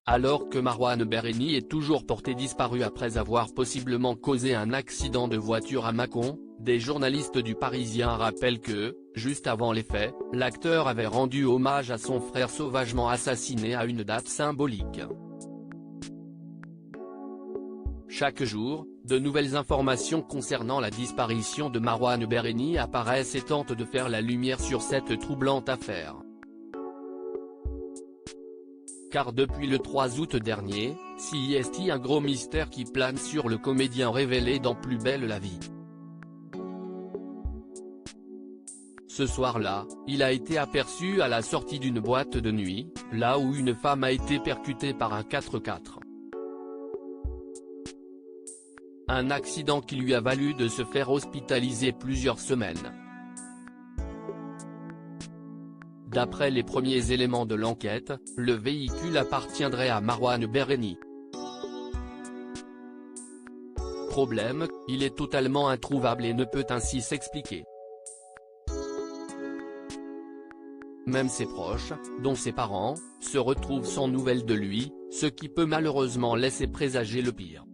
Alors que Marouane Berreni est toujours porté disparu après avoir possiblement causé un accident de voiture à Mâcon, des journalistes du Parisien rappellent que, juste avant les faits, l'acteur avait rendu hommage à son frère sauvagement assassiné à une date symbolique. Chaque jour, de nouvelles informations concernant la disparition de Marouane Berreni apparaissent et tentent de faire la lumière sur cette troublante affaire. Car depuis le 3 août dernier, CIST, un gros mystère qui plane sur le comédien révélé dans Plus belle la vie. Ce soir-là, il a été aperçu à la sortie d'une boîte de nuit, là où une femme a été percutée par un 4x4. Un accident qui lui a valu de se faire hospitaliser plusieurs semaines. D'après les premiers éléments de l'enquête, le véhicule appartiendrait à Marouane Berreni. Problème, il est totalement introuvable et ne peut ainsi s'expliquer. Même ses proches, dont ses parents, se retrouvent sans nouvelles de lui, ce qui peut malheureusement laisser présager le pire.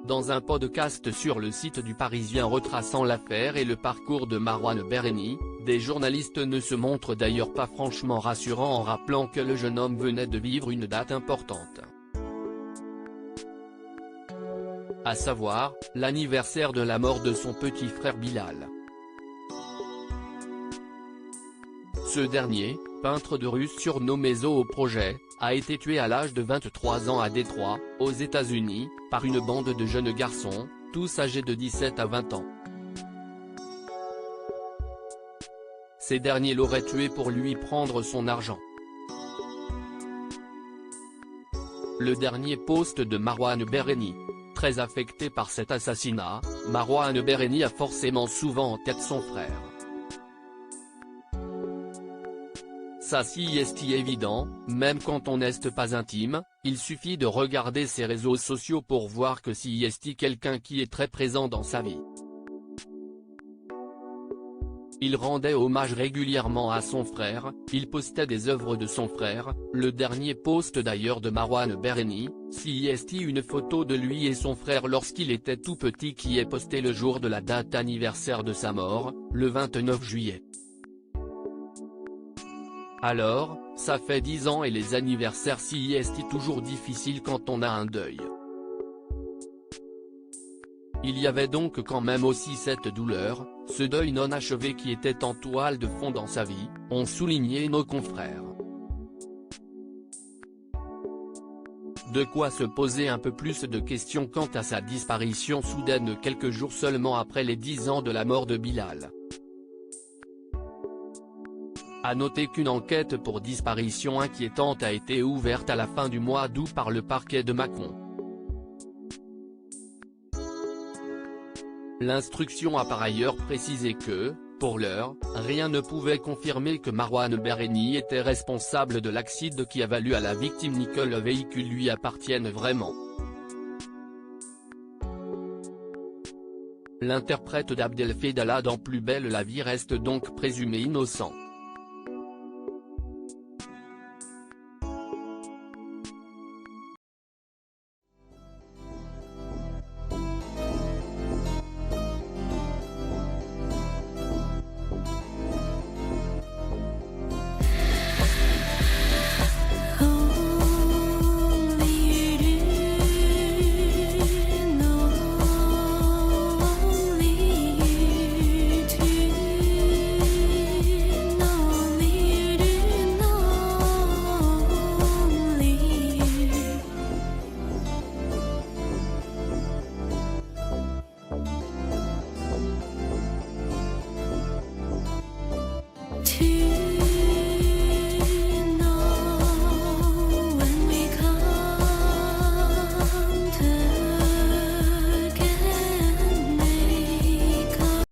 Dans un podcast sur le site du Parisien retraçant l'affaire et le parcours de Marouane Berreni, des journalistes ne se montrent d'ailleurs pas franchement rassurants en rappelant que le jeune homme venait de vivre une date importante. À savoir, l'anniversaire de la mort de son petit frère Bilal. Ce dernier, peintre de rue surnommé Zo au projet, a été tué à l'âge de 23 ans à Détroit, aux États-Unis, par une bande de jeunes garçons, tous âgés de 17 à 20 ans. Ces derniers l'auraient tué pour lui prendre son argent. Le dernier post de Marouane Berreni. Très affecté par cet assassinat, Marouane Berreni a forcément souvent en tête son frère. Ça si est évident, même quand on n'est pas intime, il suffit de regarder ses réseaux sociaux pour voir que si est quelqu'un qui est très présent dans sa vie. Il rendait hommage régulièrement à son frère, il postait des œuvres de son frère, le dernier post d'ailleurs de Marouane Berreni, si est une photo de lui et son frère lorsqu'il était tout petit qui est postée le jour de la date anniversaire de sa mort, le 29 juillet. Alors, ça fait 10 ans et les anniversaires si est toujours difficiles quand on a un deuil. Il y avait donc quand même aussi cette douleur, ce deuil non achevé qui était en toile de fond dans sa vie, ont souligné nos confrères. De quoi se poser un peu plus de questions quant à sa disparition soudaine quelques jours seulement après les 10 ans de la mort de Bilal. À noter qu'une enquête pour disparition inquiétante a été ouverte à la fin du mois d'août par le parquet de Mâcon. L'instruction a par ailleurs précisé que, pour l'heure, rien ne pouvait confirmer que Marouane Berreni était responsable de l'accident qui a valu à la victime que le véhicule lui appartienne vraiment. L'interprète d'Abdel Fedala dans Plus belle la vie reste donc présumé innocent.